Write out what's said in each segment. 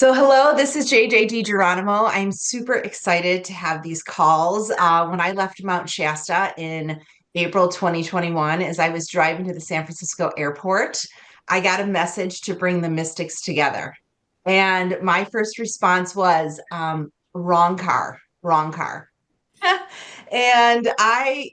So, hello, this is JJ DiGeronimo. I'm super excited to have these calls. When I left Mount Shasta in April 2021, as I was driving to the San Francisco airport, I got a message to bring the mystics together. And my first response was, wrong car, wrong car. And I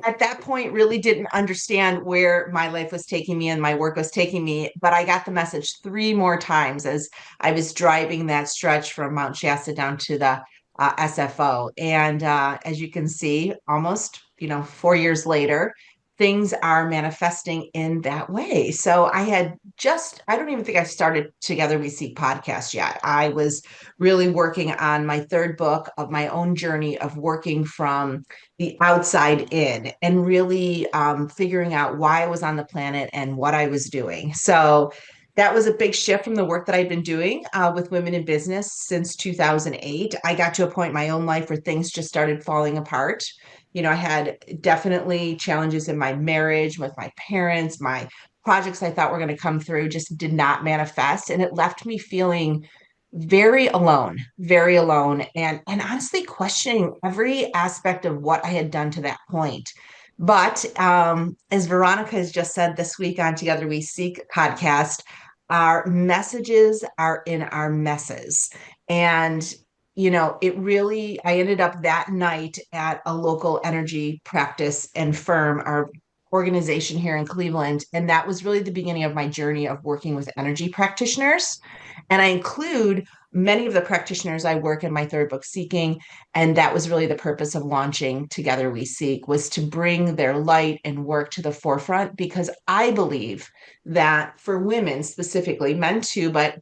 at that point really didn't understand where my life was taking me and my work was taking me, but I got the message three more times as I was driving that stretch from Mount Shasta down to the SFO. And as you can see, almost 4 years later, things are manifesting in that way. So I don't even think I started Together We Seek podcast yet. I was really working on my third book of my own journey of working from the outside in and really figuring out why I was on the planet and what I was doing. So that was a big shift from the work that I've been doing with women in business since 2008. I got to a point in my own life where things just started falling apart. I had definitely challenges in my marriage with my parents. My projects I thought were going to come through just did not manifest. And it left me feeling very alone, and honestly questioning every aspect of what I had done to that point. But as Veronica has just said this week on Together We Seek podcast, our messages are in our messes. And I ended up that night at a local energy practice and firm, our organization here in Cleveland. And that was really the beginning of my journey of working with energy practitioners. And I include many of the practitioners I work in my third book, Seeking. And that was really the purpose of launching Together We Seek, was to bring their light and work to the forefront, because I believe that for women specifically, men too, but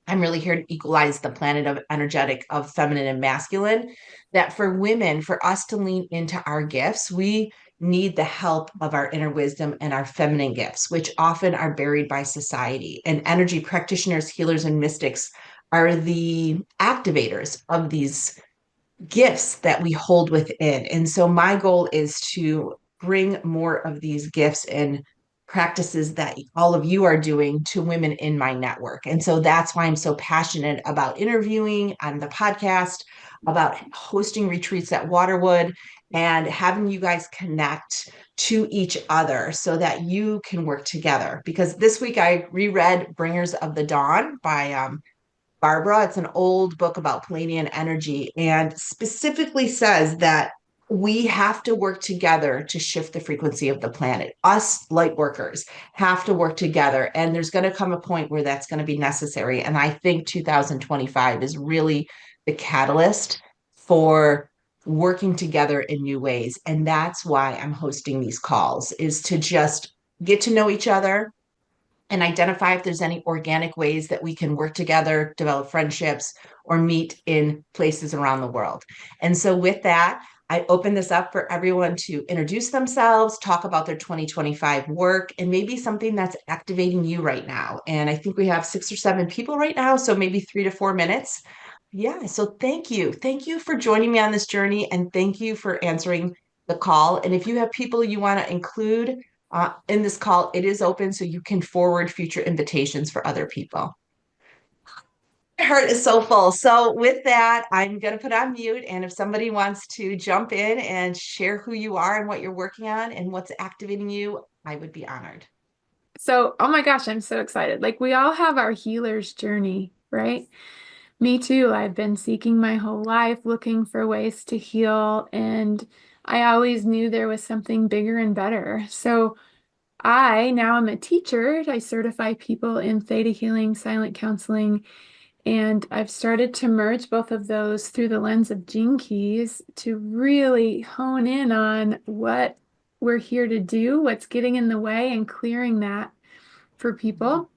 I'm really here to equalize the planet of energetic, of feminine and masculine, that for women, for us to lean into our gifts, we need the help of our inner wisdom and our feminine gifts, which often are buried by society. And energy practitioners, healers, and mystics are the activators of these gifts that we hold within. And so my goal is to bring more of these gifts and practices that all of you are doing to women in my network. And so that's why I'm so passionate about interviewing on the podcast, about hosting retreats at Waterwood, and having you guys connect to each other so that you can work together. Because this week I reread Bringers of the Dawn by Barbara. It's an old book about Pleiadian energy and specifically says that we have to work together to shift the frequency of the planet. Us light workers have to work together. And there's going to come a point where that's going to be necessary. And I think 2025 is really the catalyst for working together in new ways. And that's why I'm hosting these calls, is to just get to know each other and identify if there's any organic ways that we can work together, develop friendships, or meet in places around the world. And so, with that, I open this up for everyone to introduce themselves, talk about their 2025 work, and maybe something that's activating you right now. And I think we have 6 or 7 people right now, so maybe 3 to 4 minutes. Yeah, so thank you. Thank you for joining me on this journey, and thank you for answering the call. And if you have people you want to include in this call, it is open so you can forward future invitations for other people. My heart is so full. So, with that, I'm going to put on mute. And if somebody wants to jump in and share who you are and what you're working on and what's activating you, I would be honored. So, oh my gosh, I'm so excited. Like we all have our healer's journey, right? Me too. I've been seeking my whole life, looking for ways to heal, and I always knew there was something bigger and better. So, I now am a teacher. I certify people in theta healing, silent counseling, and I've started to merge both of those through the lens of gene keys to really hone in on what we're here to do, what's getting in the way, and clearing that for people.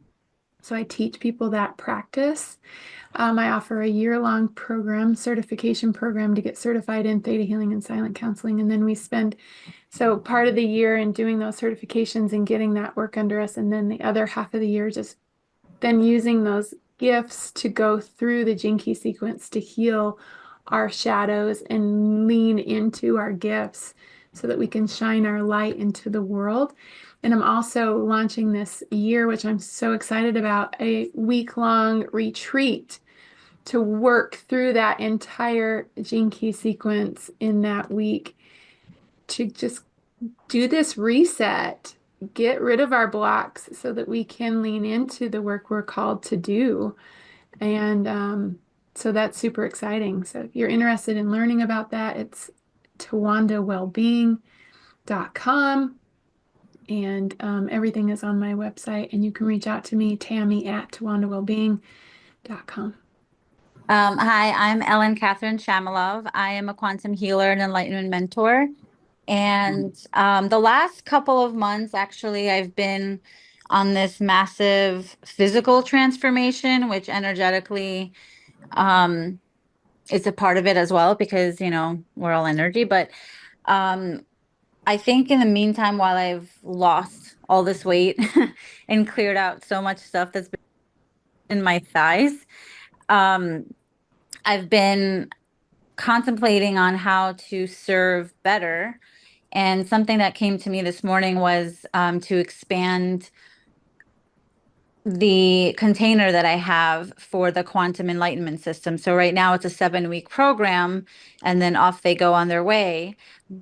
So I teach people that practice. I offer a year-long program, certification program to get certified in theta healing and silent counseling. And then we spend part of the year in doing those certifications and getting that work under us. And then the other half of the year just then using those gifts to go through the Gene Key sequence to heal our shadows and lean into our gifts so that we can shine our light into the world. And I'm also launching this year, which I'm so excited about, a week-long retreat to work through that entire gene key sequence in that week to just do this reset, get rid of our blocks so that we can lean into the work we're called to do. And so that's super exciting. So if you're interested in learning about that, it's tawandawellbeing.com. And everything is on my website. And you can reach out to me, Tammy at tawandawellbeing.com. Hi, I'm Ellen Catherine Shamalov. I am a quantum healer and enlightenment mentor. And the last couple of months, actually, I've been on this massive physical transformation, which energetically is a part of it as well, because, we're all energy. But um, I think in the meantime, while I've lost all this weight and cleared out so much stuff that's been in my thighs, um, I've been contemplating on how to serve better. And something that came to me this morning was to expand the container that I have for the quantum enlightenment system. So right now it's a 7-week program and then off they go on their way.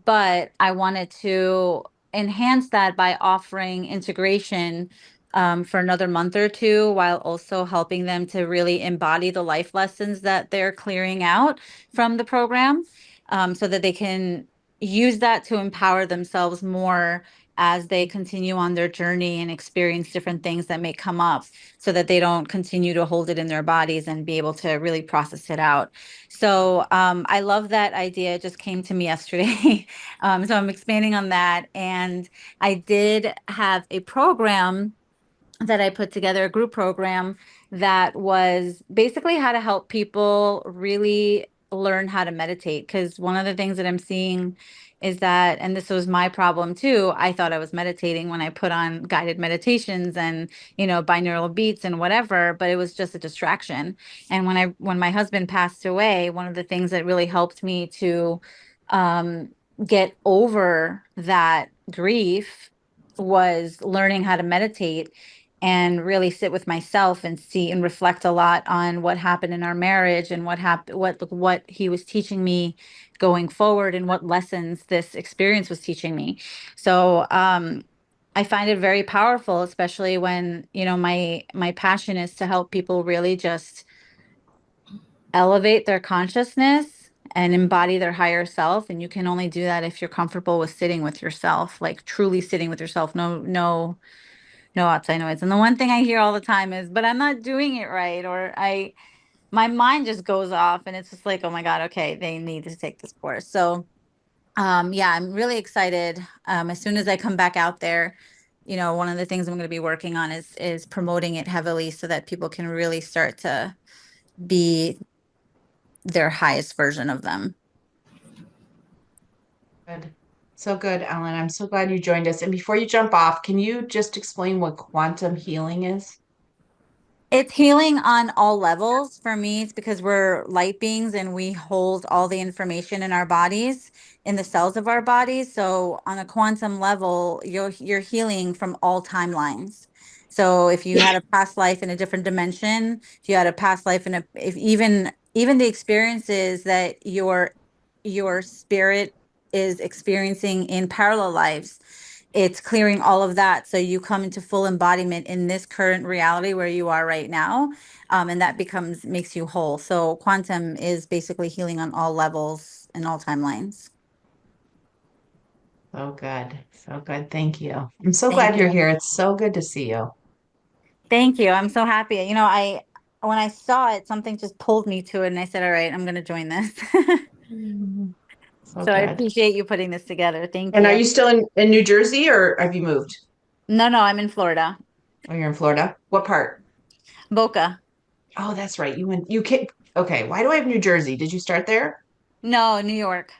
But I wanted to enhance that by offering integration for another month or two, while also helping them to really embody the life lessons that they're clearing out from the program, so that they can use that to empower themselves more as they continue on their journey and experience different things that may come up, so that they don't continue to hold it in their bodies and be able to really process it out. So I love that idea. It just came to me yesterday. So I'm expanding on that. And I did have a program that I put together, a group program that was basically how to help people really learn how to meditate. Because one of the things that I'm seeing is that, and this was my problem too, I thought I was meditating when I put on guided meditations and, binaural beats and whatever, but it was just a distraction. And when my husband passed away, one of the things that really helped me to um, get over that grief was learning how to meditate and really sit with myself and see and reflect a lot on what happened in our marriage and what happened, what he was teaching me going forward, and what lessons this experience was teaching me. So I find it very powerful, especially when, my passion is to help people really just elevate their consciousness and embody their higher self. And you can only do that if you're comfortable with sitting with yourself, like truly sitting with yourself. No outside noise. And the one thing I hear all the time is, but I'm not doing it right. Or my mind just goes off, and it's just like, oh my God, okay, they need to take this course. So yeah, I'm really excited. As soon as I come back out there, one of the things I'm going to be working on is promoting it heavily, so that people can really start to be their highest version of them. Good. So good, Ellen. I'm so glad you joined us. And before you jump off, can you just explain what quantum healing is? It's healing on all levels. For me, it's because we're light beings and we hold all the information in our bodies, in the cells of our bodies. So on a quantum level, you're healing from all timelines. So if you had a past life in a different dimension, if you had a past life in if even the experiences that your spirit is experiencing in parallel lives, it's clearing all of that, so you come into full embodiment in this current reality where you are right now, and that makes you whole. So quantum is basically healing on all levels and all timelines. So good. So good. Thank you. I'm so Thank glad you're you. here. It's so good to see you. Thank you. I'm so happy. I when I saw it, something just pulled me to it, and I said, all right, I'm going to join this. So So I good. appreciate you putting this together. Thank And are you. you still in New Jersey or have you moved? No, no, I'm in Florida. Oh, you're in Florida? What part? Boca. Oh, that's right. You can, okay. Why do I have New Jersey? Did you start there? No, New York.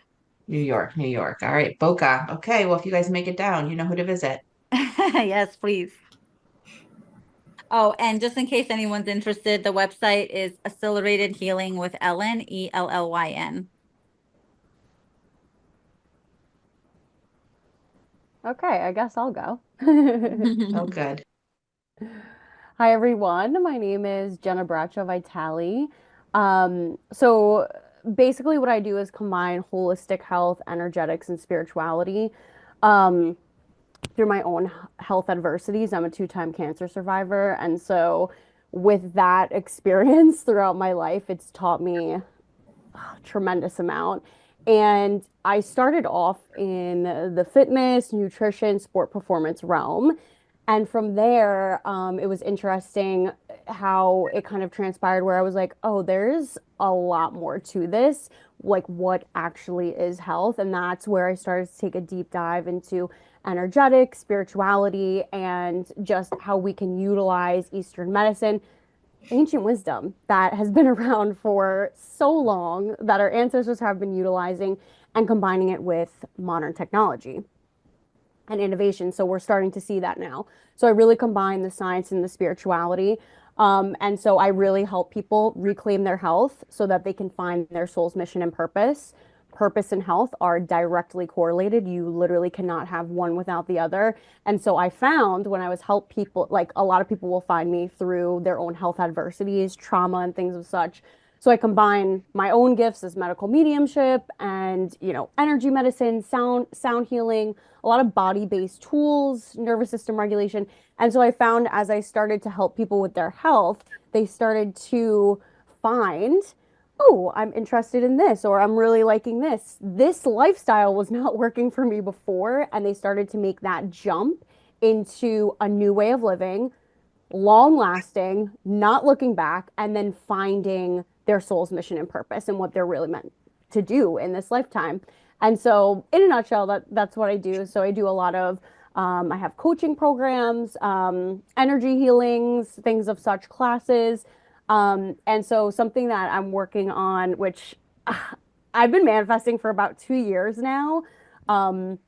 New York, New York. All right, Boca. Okay, well, if you guys make it down, you know who to visit. Yes, please. Oh, and just in case anyone's interested, the website is Accelerated Healing with Ellen, ELLYN. Okay, I guess I'll go. Oh, good. Hi, everyone. My name is Jenna Braccio Vitale. So basically, what I do is combine holistic health, energetics, and spirituality. Um, through my own health adversities. I'm a two-time cancer survivor. And so, with that experience throughout my life, it's taught me a tremendous amount. And I started off in the fitness, nutrition, sport performance realm. And from there, it was interesting how it kind of transpired where I was like, oh, there's a lot more to this, like what actually is health. And that's where I started to take a deep dive into energetic, spirituality, and just how we can utilize Eastern medicine, ancient wisdom that has been around for so long that our ancestors have been utilizing and combining it with modern technology and innovation. So we're starting to see that now. So I really combine the science and the spirituality. And so I really help people reclaim their health so that they can find their soul's mission and purpose. Purpose and health are directly correlated. You literally cannot have one without the other. And so I found when I was help people, like a lot of people will find me through their own health adversities, trauma, and things of such. So I combine my own gifts as medical mediumship and, energy medicine, sound healing, a lot of body-based tools, nervous system regulation. And so I found as I started to help people with their health, they started to find, oh, I'm interested in this, or I'm really liking this. This lifestyle was not working for me before, and they started to make that jump into a new way of living, long lasting, not looking back, and then finding their soul's mission and purpose and what they're really meant to do in this lifetime. And so, in a nutshell, that's what I do. So I do a lot of I have coaching programs, energy healings, things of such classes. And so something that I'm working on, which I've been manifesting for about 2 years now. Um,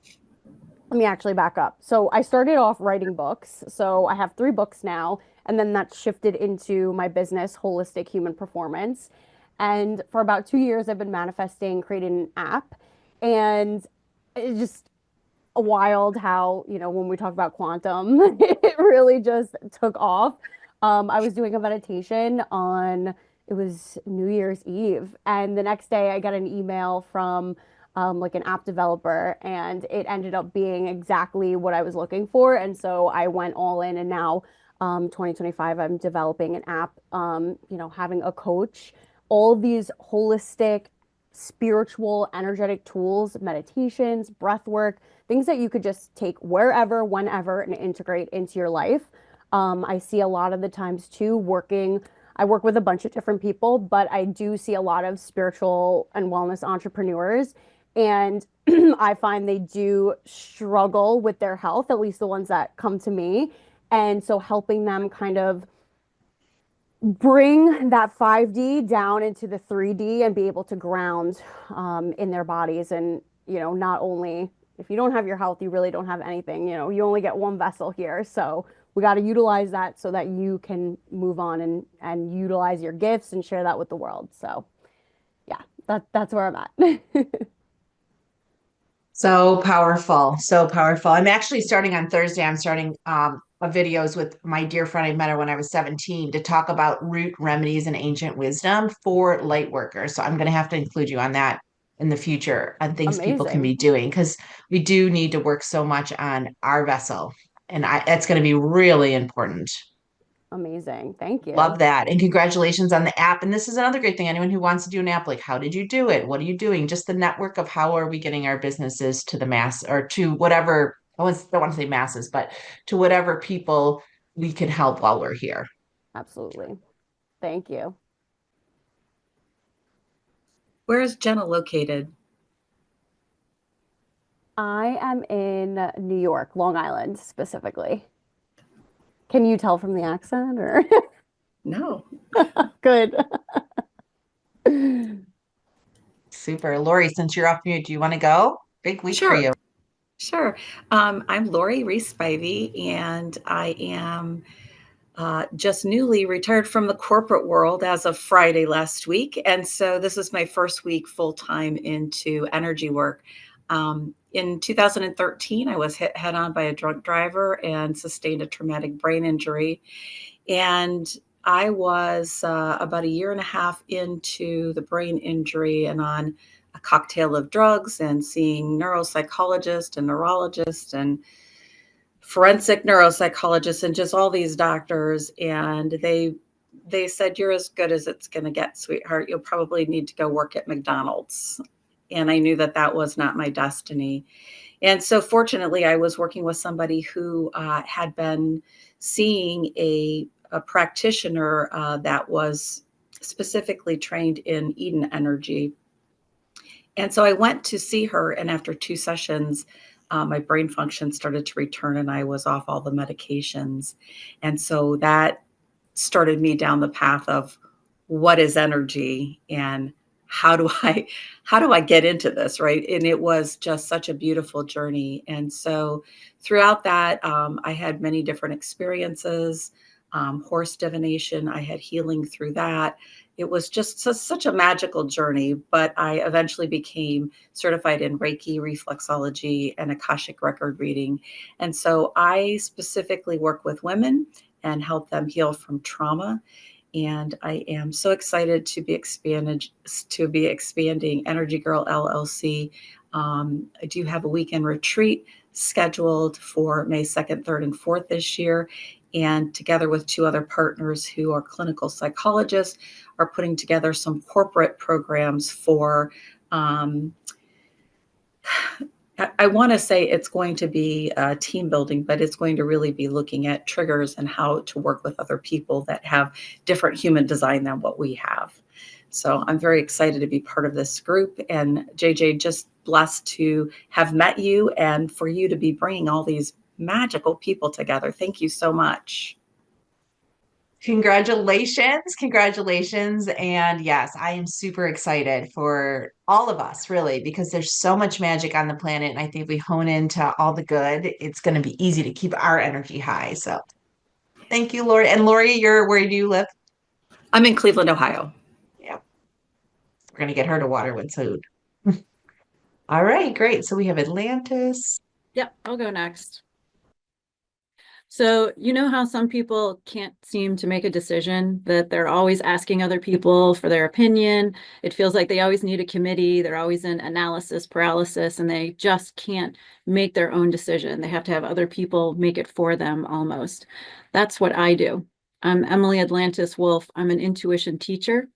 Let me actually back up. So I started off writing books. So I have 3 books now, and then that shifted into my business, Holistic Human Performance. And for about 2 years, I've been manifesting, creating an app. And it's just wild how, when we talk about quantum, it really just took off. I was doing a meditation on, it was New Year's Eve. And the next day, I got an email from like an app developer, and it ended up being exactly what I was looking for. And so I went all in, and now 2025, I'm developing an app, having a coach, all of these holistic, spiritual, energetic tools, meditations, breath work, things that you could just take wherever, whenever, and integrate into your life. I see a lot of the times too I work with a bunch of different people, but I do see a lot of spiritual and wellness entrepreneurs. And I find they do struggle with their health, at least the ones that come to me. And so helping them kind of bring that 5D down into the 3D and be able to ground in their bodies. And, not only if you don't have your health, you really don't have anything. You only get one vessel here. So we got to utilize that so that you can move on and utilize your gifts and share that with the world. So yeah, that's where I'm at. So powerful, so powerful. I'm actually starting on Thursday. I'm starting a videos with my dear friend I met her when I was 17 to talk about root remedies and ancient wisdom for light workers. So I'm going to have to include you on that in the future on things people can Amazing. be doing because we do need to work so much on our vessel, and that's going to be really important. Amazing. Thank Love you. that. And congratulations on the app. And this is another great thing. Anyone who wants to do an app, like how did you do it? What are you doing? Just the network of how are we getting our businesses to the mass or to whatever, don't want to say masses, but to whatever people we can help while we're here. Absolutely. Thank you. Where is Jenna located? I am in New York, Long Island specifically. Can you tell from the accent or? No. Good. Super. Lori, since you're off mute, do you want to go? Big week for you. Sure. I'm Lori Reese-Spivey, and I am just newly retired from the corporate world as of Friday last week. And so this is my first week full-time into energy work. In 2013, I was hit head on by a drunk driver and sustained a traumatic brain injury. And I was about a year and a half into the brain injury and on a cocktail of drugs and seeing neuropsychologists and neurologists and forensic neuropsychologists and just all these doctors. And they said, "You're as good as it's going to get, sweetheart. You'll probably need to go work at McDonald's." And I knew that that was not my destiny. And so fortunately, I was working with somebody who had been seeing a practitioner that was specifically trained in Eden energy. And so I went to see her, and after 2 sessions, my brain function started to return and I was off all the medications. And so that started me down the path of what is energy and how do I get into this, right? And it was just such a beautiful journey. And so throughout that, I had many different experiences, horse divination. I had healing through that. It was just such a magical journey, but I eventually became certified in Reiki, reflexology, and Akashic record reading. And so I specifically work with women and help them heal from trauma. And I am so excited to be expanding Energy Girl LLC. I do have a weekend retreat scheduled for May 2nd, 3rd, and 4th this year. And together with 2 other partners who are clinical psychologists, are putting together some corporate programs for, I want to say it's going to be team building, but it's going to really be looking at triggers and how to work with other people that have different human design than what we have. So I'm very excited to be part of this group. And JJ, just blessed to have met you and for you to be bringing all these magical people together. Thank you so much. Congratulations. Congratulations. And yes, I am super excited for all of us, really, because there's so much magic on the planet. And I think if we hone into all the good, it's going to be easy to keep our energy high. So thank you, Lori. And Lori, where do you live? I'm in Cleveland, Ohio. Yeah. We're going to get her to Waterwood soon. All right, great. So we have Atlantis. Yep, I'll go next. So, you know how some people can't seem to make a decision, that they're always asking other people for their opinion. It feels like they always need a committee. They're always in analysis paralysis, and they just can't make their own decision. They have to have other people make it for them almost. That's what I do. I'm Emily Atlantis Wolf. I'm an intuition teacher.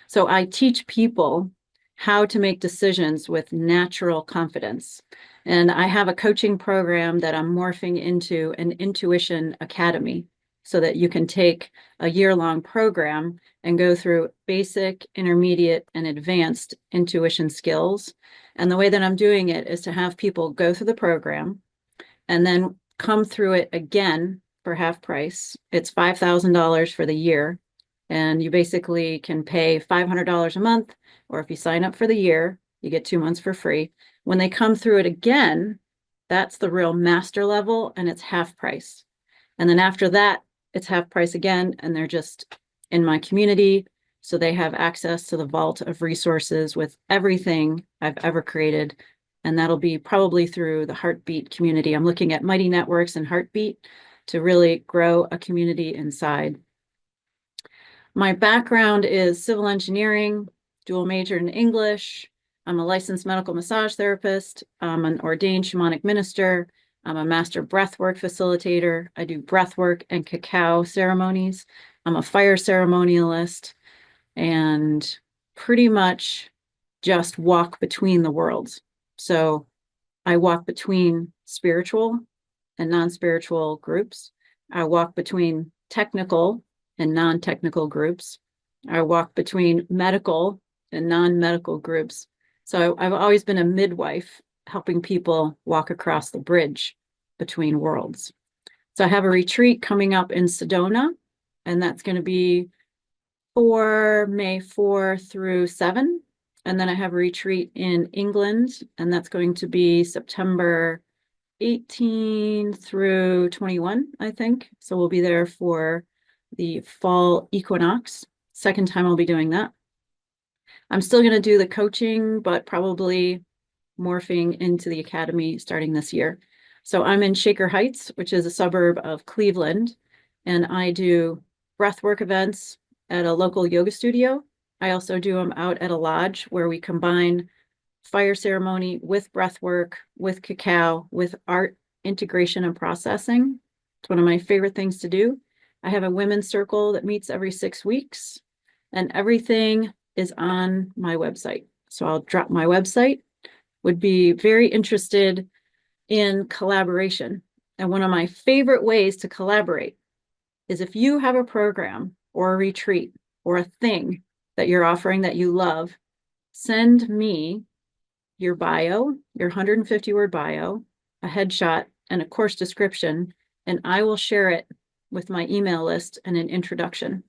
So I teach people how to make decisions with natural confidence. And I have a coaching program that I'm morphing into an intuition academy so that you can take a year-long program and go through basic, intermediate, and advanced intuition skills. And the way that I'm doing it is to have people go through the program and then come through it again for half price. It's $5,000 for the year. And you basically can pay $500 a month, or if you sign up for the year, you get 2 months for free. When they come through it again, that's the real master level, and it's half price. And then after that, it's half price again, and they're just in my community. So they have access to the vault of resources with everything I've ever created. And that'll be probably through the Heartbeat community. I'm looking at Mighty Networks and Heartbeat to really grow a community inside. My background is civil engineering, dual major in English. I'm a licensed medical massage therapist. I'm an ordained shamanic minister. I'm a master breathwork facilitator. I do breathwork and cacao ceremonies. I'm a fire ceremonialist and pretty much just walk between the worlds. So I walk between spiritual and non-spiritual groups. I walk between technical and non-technical groups. I walk between medical and non-medical groups. So I've always been a midwife, helping people walk across the bridge between worlds. So I have a retreat coming up in Sedona, and that's going to be for May 4 through 7. And then I have a retreat in England, and that's going to be September 18 through 21, I think. So we'll be there for the fall equinox. Second time I'll be doing that. I'm still going to do the coaching, but probably morphing into the academy starting this year. So I'm in Shaker Heights, which is a suburb of Cleveland, and I do breathwork events at a local yoga studio. I also do them out at a lodge where we combine fire ceremony with breathwork, with cacao, with art integration and processing. It's one of my favorite things to do. I have a women's circle that meets every 6 weeks, and everything is on my website. So I'll drop my website. Would be very interested in collaboration. And one of my favorite ways to collaborate is if you have a program or a retreat or a thing that you're offering that you love, send me your bio, your 150-word bio, a headshot, and a course description, and I will share it with my email list and an introduction.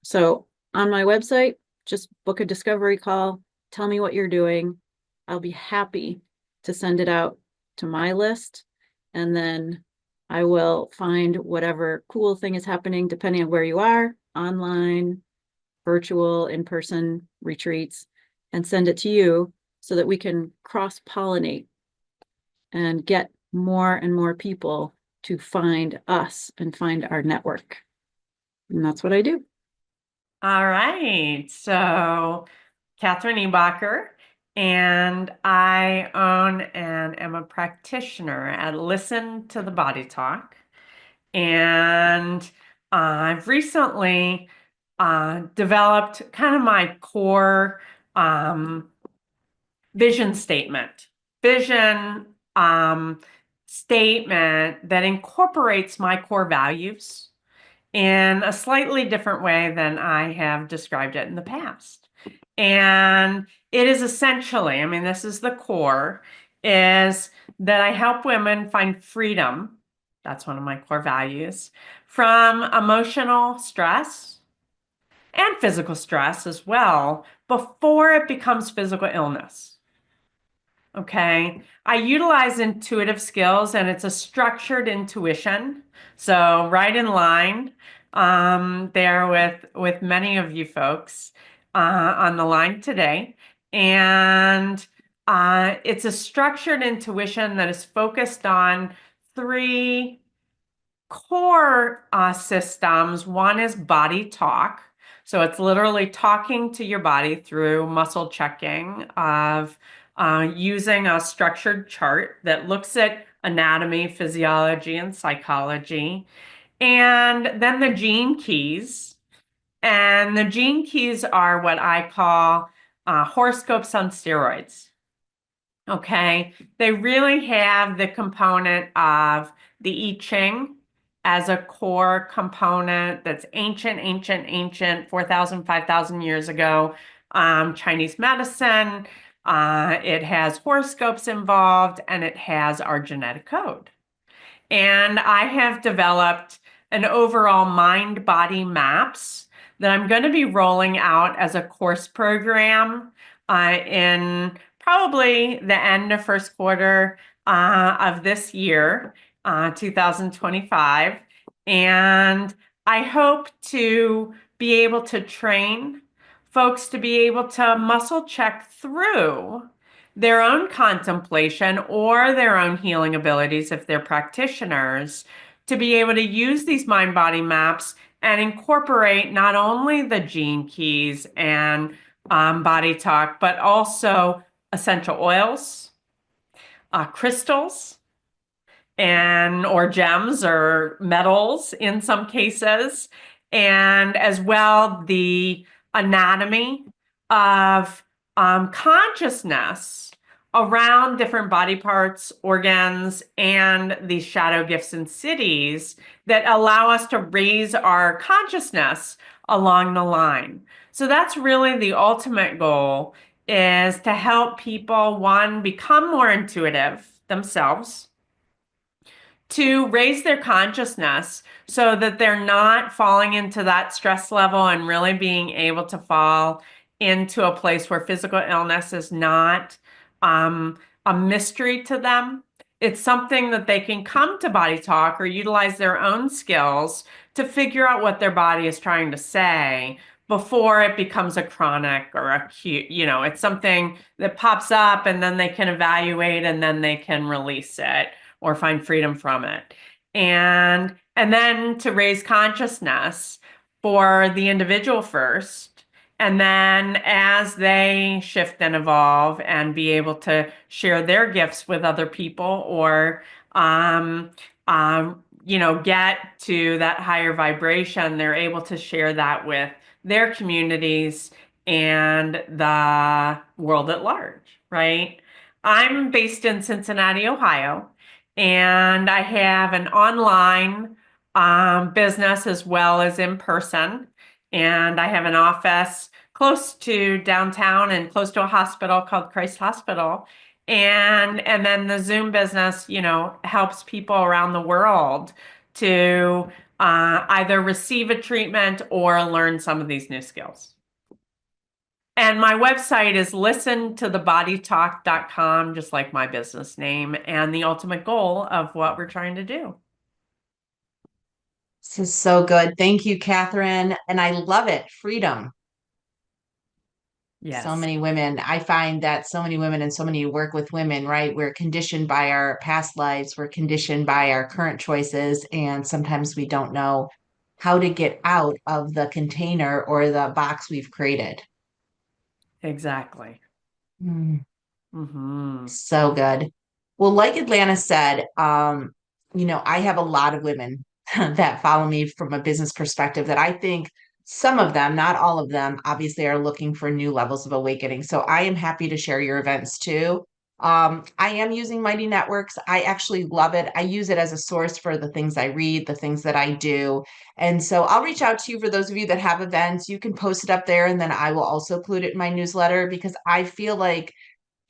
So on my website, just book a discovery call, tell me what you're doing. I'll be happy to send it out to my list, and then I will find whatever cool thing is happening depending on where you are, online, virtual, in-person retreats, and send it to you so that we can cross-pollinate and get more and more people to find us and find our network. And that's what I do. All right. So, Catherine Ebacher, and I own and am a practitioner at Listen to the Body Talk. And I've recently developed kind of my core vision statement statement that incorporates my core values in a slightly different way than I have described it in the past. And it is essentially, I mean, this is the core, is that I help women find freedom. That's one of my core values, from emotional stress and physical stress as well, before it becomes physical illness. Okay, I utilize intuitive skills, and it's a structured intuition. So right in line there with many of you folks on the line today. And it's a structured intuition that is focused on 3 core systems. One is body talk. So it's literally talking to your body through muscle checking of using a structured chart that looks at anatomy, physiology, and psychology. And then the gene keys. And the gene keys are what I call horoscopes on steroids. Okay, they really have the component of the I Ching as a core component that's ancient, 4,000, 5,000 years ago, Chinese medicine. It has horoscopes involved, and it has our genetic code. And I have developed an overall mind-body maps that I'm going to be rolling out as a course program in probably the end of first quarter of this year, 2025. And I hope to be able to train folks to be able to muscle check through their own contemplation or their own healing abilities if they're practitioners, to be able to use these mind-body maps and incorporate not only the gene keys and body talk, but also essential oils, crystals, or gems or metals in some cases, and as well the anatomy of consciousness around different body parts, organs, and these shadow gifts and cities that allow us to raise our consciousness along the line. So that's really the ultimate goal, is to help people, one, become more intuitive themselves, to raise their consciousness so that they're not falling into that stress level and really being able to fall into a place where physical illness is not a mystery to them. It's something that they can come to Body Talk or utilize their own skills to figure out what their body is trying to say, before it becomes a chronic or acute, it's something that pops up and then they can evaluate and then they can release it or find freedom from it. And then to raise consciousness for the individual first, and then as they shift and evolve and be able to share their gifts with other people or get to that higher vibration, they're able to share that with their communities and the world at large, right? I'm based in Cincinnati, Ohio, and I have an online business as well as in person. And I have an office close to downtown and close to a hospital called Christ Hospital. And then the Zoom business, helps people around the world to either receive a treatment or learn some of these new skills. And my website is listentothebodytalk.com, just like my business name, and the ultimate goal of what we're trying to do. This is so good. Thank you, Catherine. And I love it. Freedom. Yes. So many women. I find that so many women and so many work with women, right? We're conditioned by our past lives. We're conditioned by our current choices. And sometimes we don't know how to get out of the container or the box we've created. Exactly. So good. Well, like Atlanta said, I have a lot of women that follow me from a business perspective that I think some of them, not all of them, obviously are looking for new levels of awakening. So I am happy to share your events too. I am using Mighty Networks. I actually love it. I use it as a source for the things I read, the things that I do. And so I'll reach out to you for those of you that have events. You can post it up there and then I will also include it in my newsletter because I feel like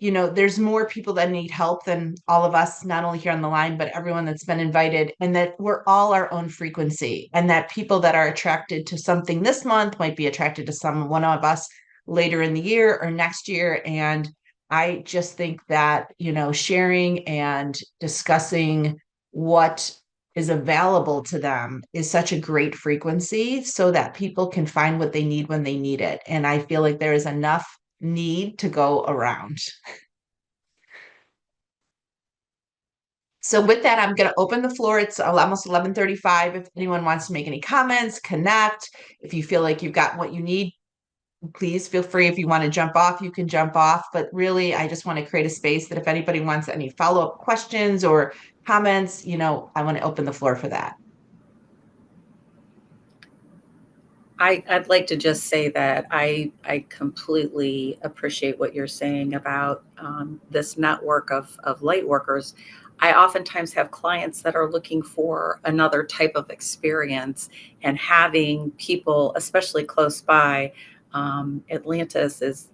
there's more people that need help than all of us, not only here on the line, but everyone that's been invited, and that we're all our own frequency, and that people that are attracted to something this month might be attracted to one of us later in the year or next year. And I just think that, sharing and discussing what is available to them is such a great frequency so that people can find what they need when they need it. And I feel like there is enough need to go around. So with that, I'm going to open the floor. It's almost 11:35. If anyone wants to make any comments, connect. If you feel like you've got what you need, please feel free. If you want to jump off, you can jump off. But really, I just want to create a space that if anybody wants any follow-up questions or comments, I want to open the floor for that. I'd like to just say that I completely appreciate what you're saying about this network of light workers. I oftentimes have clients that are looking for another type of experience, and having people, especially close by, Atlantis is,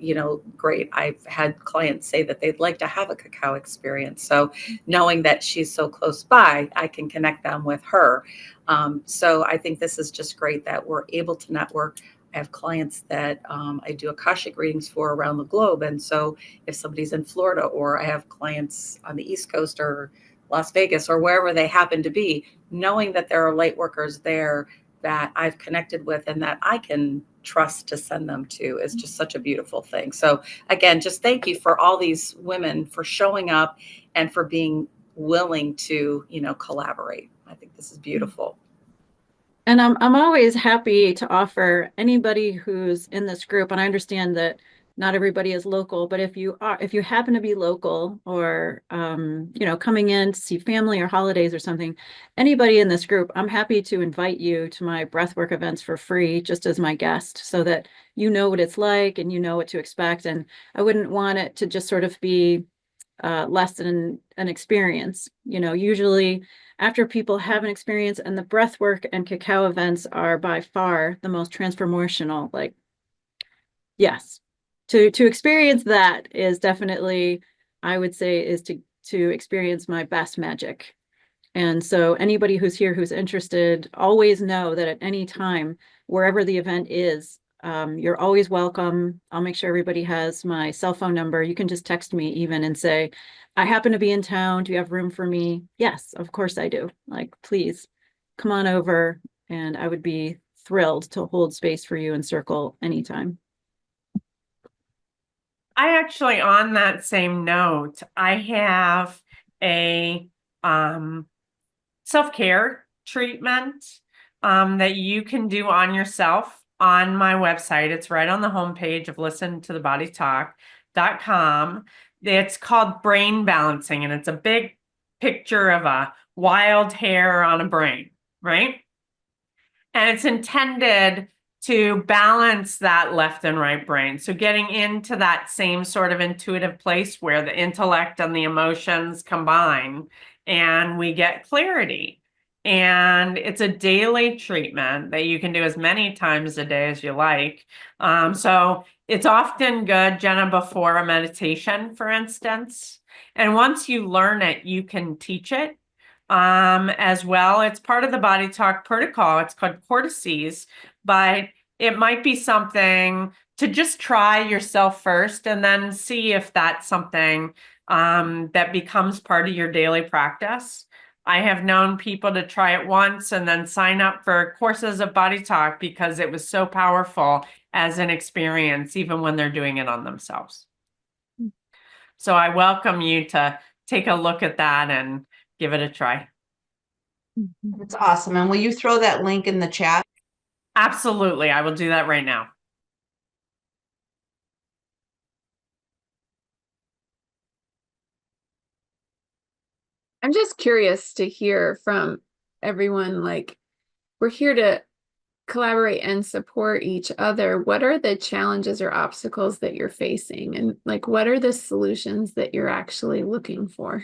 great. I've had clients say that they'd like to have a cacao experience. So knowing that she's so close by, I can connect them with her. So I think this is just great that we're able to network. I have clients that I do Akashic readings for around the globe. And so if somebody's in Florida, or I have clients on the East Coast or Las Vegas or wherever they happen to be, knowing that there are light workers there that I've connected with and that I can trust to send them to is just such a beautiful thing. So again, just thank you for all these women for showing up and for being willing to, collaborate. I think this is beautiful. And I'm always happy to offer anybody who's in this group, and I understand that not everybody is local, but if you happen to be local or coming in to see family or holidays or something, anybody in this group, I'm happy to invite you to my breathwork events for free, just as my guest, so that you know what it's like and you know what to expect. And I wouldn't want it to just sort of be less than an experience. Usually after people have an experience, and the breathwork and cacao events are by far the most transformational, like, yes, to experience that is definitely, I would say, is to experience my best magic. And so anybody who's here who's interested, always know that at any time, wherever the event is, you're always welcome. I'll make sure everybody has my cell phone number. You can just text me even and say, I happen to be in town. Do you have room for me? Yes, of course I do. Like, please come on over. And I would be thrilled to hold space for you in Circle anytime. I actually, on that same note, I have a self-care treatment that you can do on yourself on my website. It's right on the homepage of listentothebodytalk.com. It's called brain balancing, and it's a big picture of a wild hair on a brain, right? And it's intended to balance that left and right brain. So getting into that same sort of intuitive place where the intellect and the emotions combine and we get clarity. And it's a daily treatment that you can do as many times a day as you like. So it's often good, Jenna, before a meditation, for instance. And once you learn it, you can teach it as well. It's part of the Body Talk protocol. It's called cortices, but it might be something to just try yourself first and then see if that's something that becomes part of your daily practice. I have known people to try it once and then sign up for courses of Body Talk because it was so powerful as an experience, even when they're doing it on themselves. So I welcome you to take a look at that and give it a try. That's awesome. And will you throw that link in the chat? Absolutely. I will do that right now. I'm just curious to hear from everyone, like, we're here to collaborate and support each other. What are the challenges or obstacles that you're facing? And like, what are the solutions that you're actually looking for?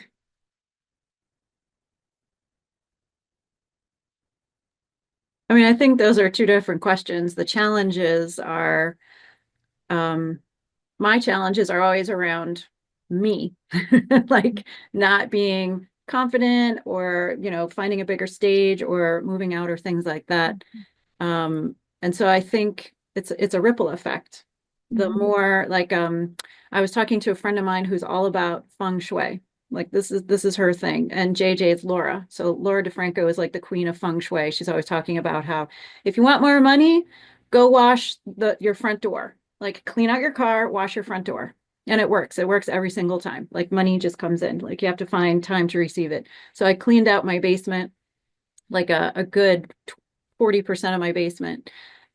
I mean, I think those are two different questions. The challenges are, my challenges are always around me, like not being confident or, finding a bigger stage or moving out or things like that. And so I think it's a ripple effect. The more like, I was talking to a friend of mine who's all about feng shui. Like this is her thing. And JJ is Laura. So Laura DeFranco is like the queen of feng shui. She's always talking about how if you want more money, go wash your front door. Like clean out your car, wash your front door. And it works. It works every single time. Like money just comes in. Like you have to find time to receive it. So I cleaned out my basement, like a good 40% of my basement.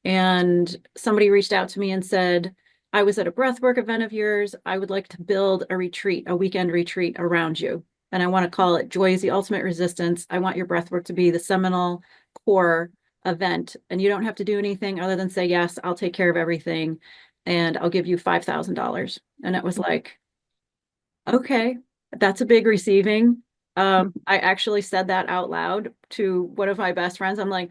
And somebody reached out to me and said, I was at a breathwork event of yours. I would like to build a retreat, a weekend retreat around you. And I want to call it Joy is the Ultimate Resistance. I want your breathwork to be the seminal core event. And you don't have to do anything other than say, yes, I'll take care of everything. And I'll give you $5,000. And it was like, okay, that's a big receiving. I actually said that out loud to one of my best friends. I'm like,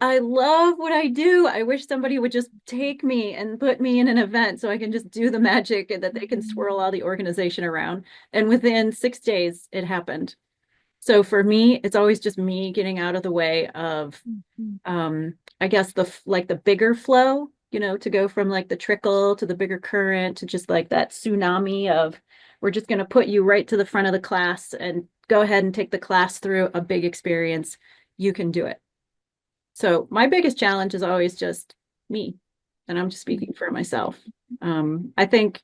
I love what I do. I wish somebody would just take me and put me in an event so I can just do the magic and that they can swirl all the organization around. And within 6 days, it happened. So for me, it's always just me getting out of the way of, I guess the bigger flow, to go from like the trickle to the bigger current to just like that tsunami of, we're just going to put you right to the front of the class and go ahead and take the class through a big experience. You can do it. So my biggest challenge is always just me, and I'm just speaking for myself. I think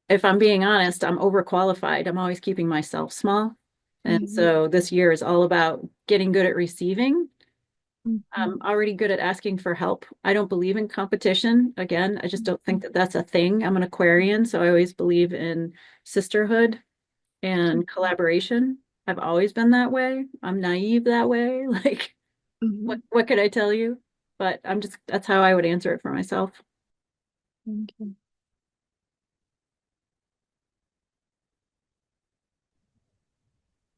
if I'm being honest, I'm overqualified. I'm always keeping myself small. And so this year is all about getting good at receiving. I'm already good at asking for help. I don't believe in competition. Again, I just don't think that that's a thing. I'm an Aquarian, so I always believe in sisterhood and collaboration. I've always been that way. I'm naive that way. Like, what could I tell you? But that's how I would answer it for myself. Thank you.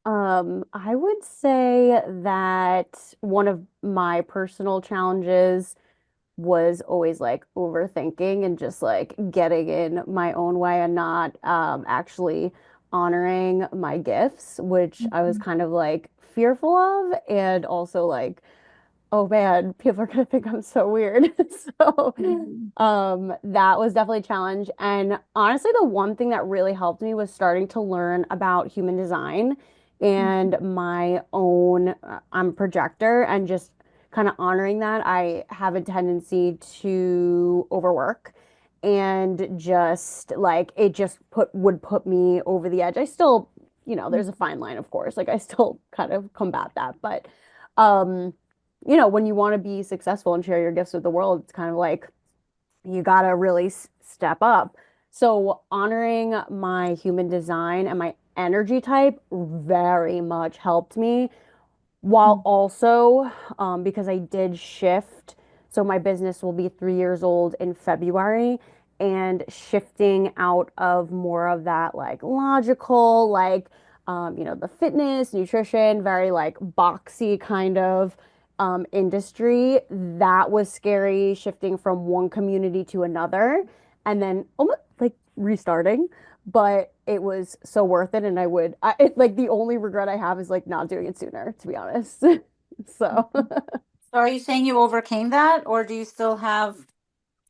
I would say that one of my personal challenges was always like overthinking and just like getting in my own way and not actually honoring my gifts, which I was kind of like fearful of, and also like, oh man, people are gonna think I'm so weird. So that was definitely a challenge. And honestly, the one thing that really helped me was starting to learn about human design and my own I'm a projector, and just kind of honoring that. I have a tendency to overwork and just like it just would put me over the edge. I still, there's a fine line, of course. Like I still kind of combat that, but um, when you want to be successful and share your gifts with the world, it's kind of like you gotta really step up. So honoring my human design and my energy type very much helped me while also because I did shift. So my business will be 3 years old in February, and shifting out of more of that like logical, like the fitness, nutrition, very like boxy kind of industry. That was scary, shifting from one community to another, and then almost like restarting, but it was so worth it. And like the only regret I have is like not doing it sooner, to be honest. So, So are you saying you overcame that, or do you still have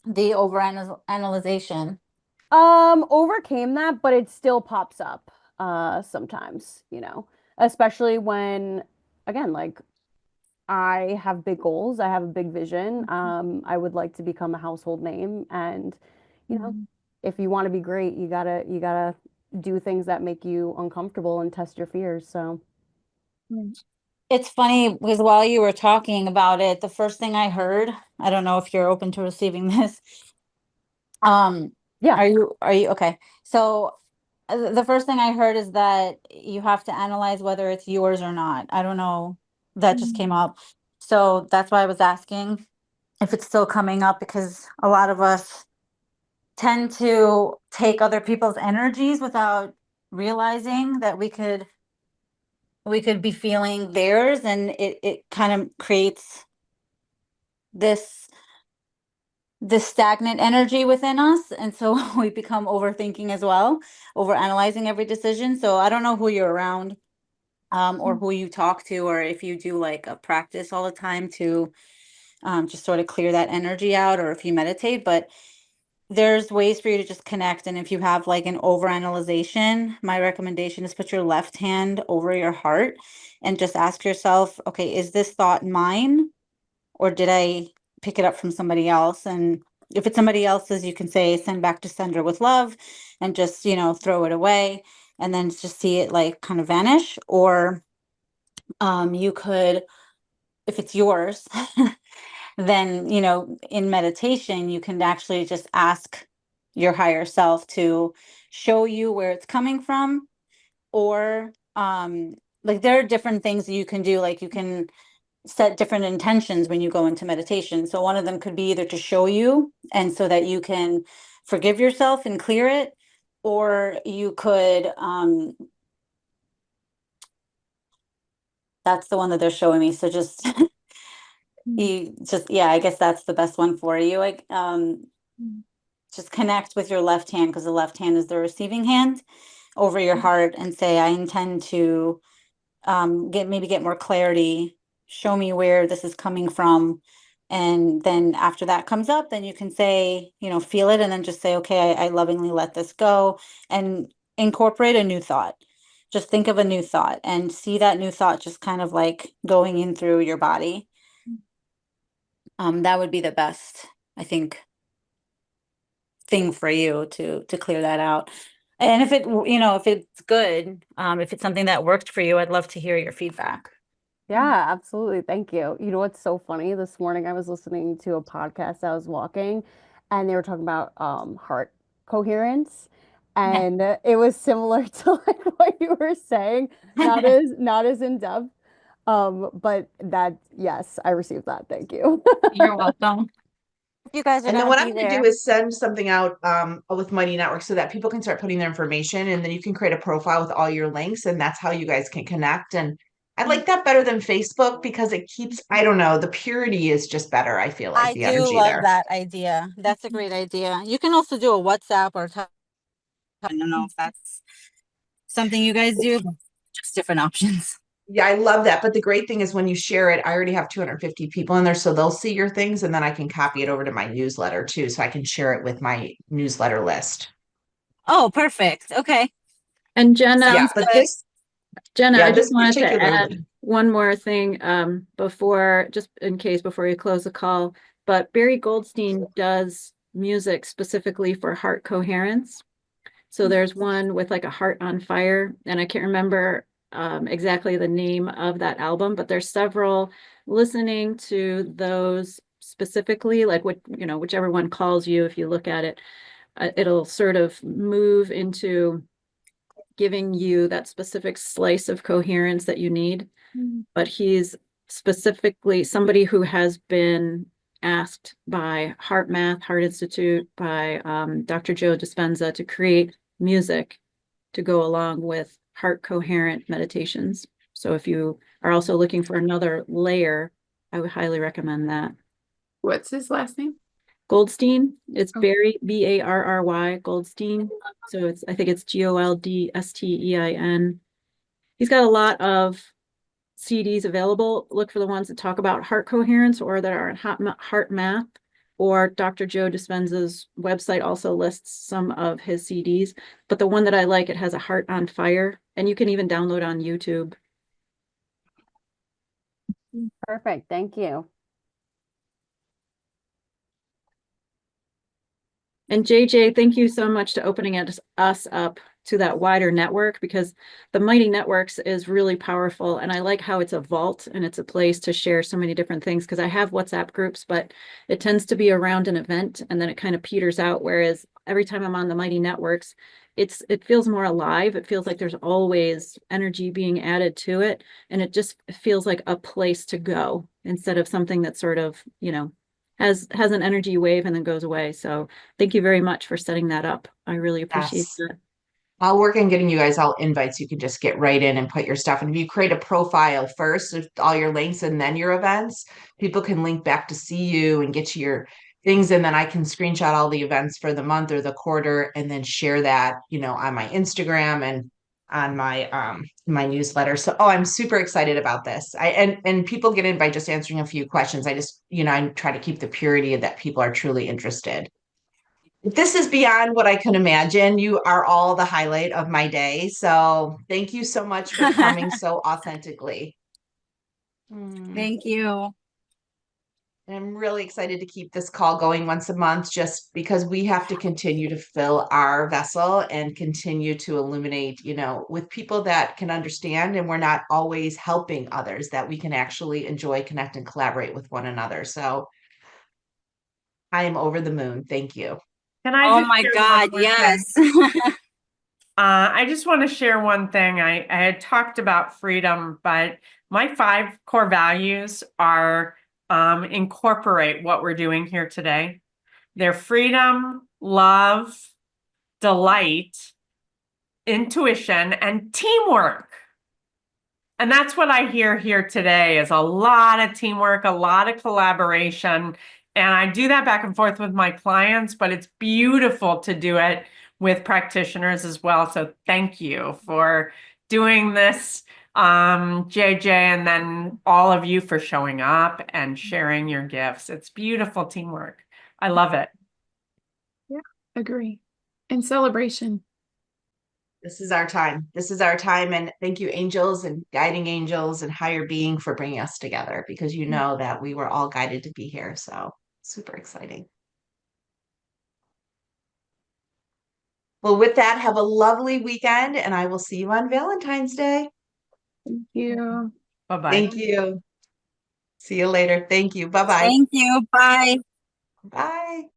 the overanalyzation? overcame that, but it still pops up, sometimes, especially when, again, like I have big goals, I have a big vision. I would like to become a household name, and, you know, if you want to be great, you gotta do things that make you uncomfortable and test your fears. So. It's funny because while you were talking about it, the first thing I heard, I don't know if you're open to receiving this. Yeah. Are you okay? So the first thing I heard is that you have to analyze whether it's yours or not. I don't know. That just came up. So that's why I was asking if it's still coming up, because a lot of us tend to take other people's energies without realizing that we could be feeling theirs, and it kind of creates this stagnant energy within us, and so we become overthinking as well, over analyzing every decision. So I don't know who you're around, or who you talk to, or if you do like a practice all the time to just sort of clear that energy out, or if you meditate, but there's ways for you to just connect. And if you have like an overanalyzation, my recommendation is put your left hand over your heart and just ask yourself, okay, is this thought mine, or did I pick it up from somebody else? And if it's somebody else's, you can say send back to sender with love, and just, throw it away, and then just see it like kind of vanish. Or you could, if it's yours, then, in meditation, you can actually just ask your higher self to show you where it's coming from. Or like there are different things that you can do. Like you can set different intentions when you go into meditation. So one of them could be either to show you, and so that you can forgive yourself and clear it, or you could that's the one that they're showing me. So just yeah, I guess that's the best one for you. Like just connect with your left hand, because the left hand is the receiving hand, over your heart, and say, I intend to get more clarity, show me where this is coming from. And then after that comes up, then you can say, feel it, and then just say, okay, I lovingly let this go, and incorporate a new thought. Just think of a new thought and see that new thought just kind of like going in through your body. That would be the best, I think, thing for you to clear that out. And if if it's good, if it's something that worked for you, I'd love to hear your feedback. Yeah, absolutely. Thank you. You know what's so funny? This morning I was listening to a podcast. I was walking, and they were talking about heart coherence. Yeah. And it was similar to like what you were saying, not as in depth. But that, yes, I received that. Thank you. You're welcome. You guys are And then going what to I'm be going to there. do is send something out with Mighty Network so that people can start putting their information, and then you can create a profile with all your links, and that's how you guys can connect. And I like that better than Facebook because it keeps, I don't know, the purity is just better. I feel like I the do energy love there. that idea. That's a great idea. You can also do a WhatsApp or I don't know if that's something you guys do, but just different options. Yeah, I love that. But the great thing is when you share it, I already have 250 people in there, so they'll see your things, and then I can copy it over to my newsletter too, so I can share it with my newsletter list. Oh, perfect. Okay. And Jenna, Yeah, Sounds but good. this Jenna, Yeah, I this just wanted to add particularly. one more thing before, just in case before you close the call. But Barry Goldstein does music specifically for heart coherence. So there's one with like a heart on fire, and I can't remember exactly the name of that album, but there's several. Listening to those specifically, like what, you know, whichever one calls you, if you look at it, it'll sort of move into giving you that specific slice of coherence that you need. But he's specifically somebody who has been asked by Heart Math, Heart Institute, by Dr. Joe Dispenza to create music to go along with heart coherent meditations. So if you are also looking for another layer, I would highly recommend that. What's his last name? Goldstein. It's Oh. Barry, Barry Goldstein. So I think it's Goldstein. He's got a lot of CDs available. Look for the ones that talk about heart coherence or that are in heart math, or Dr. Joe Dispenza's website also lists some of his CDs. But the one that I like, it has a heart on fire, and you can even download on YouTube. Perfect. Thank you. And JJ, thank you so much to opening us up to that wider network, because the Mighty Networks is really powerful. And I like how it's a vault and it's a place to share so many different things, because I have WhatsApp groups, but it tends to be around an event and then it kind of peters out. Whereas every time I'm on the Mighty Networks, it feels more alive. It feels like there's always energy being added to it. And it just feels like a place to go instead of something that sort of, you know, has an energy wave and then goes away. So thank you very much for setting that up. I really appreciate Yes. that. I'll work on getting you guys all invites. You can just get right in and put your stuff. And if you create a profile first with all your links and then your events, people can link back to see you and get to your things. And then I can screenshot all the events for the month or the quarter and then share that, you know, on my Instagram and on my newsletter. So I'm super excited about this. And people get in by just answering a few questions. I just, you know, I try to keep the purity that people are truly interested. This is beyond what I can imagine. You are all the highlight of my day. So thank you so much for coming so authentically. Thank you. I'm really excited to keep this call going once a month, just because we have to continue to fill our vessel and continue to illuminate, you know, with people that can understand, and we're not always helping others, that we can actually enjoy, connect, and collaborate with one another. So I am over the moon. Thank you. Can I Oh just my share one God, more thing? yes. I just want to share one thing. I had talked about freedom, but my 5 core values are incorporate what we're doing here today. They're freedom, love, delight, intuition, and teamwork. And that's what I hear here today, is a lot of teamwork, a lot of collaboration. And I do that back and forth with my clients, but it's beautiful to do it with practitioners as well. So thank you for doing this, JJ, and then all of you for showing up and sharing your gifts. It's beautiful teamwork. I love it. Yeah, agree. And celebration. This is our time. This is our time. And thank you, angels and guiding angels and higher being, for bringing us together, because you know that we were all guided to be here. So super exciting. Well, with that, have a lovely weekend, and I will see you on Valentine's Day. Thank you. Bye-bye. Thank you. See you later. Thank you. Bye-bye. Thank you. Bye. Bye.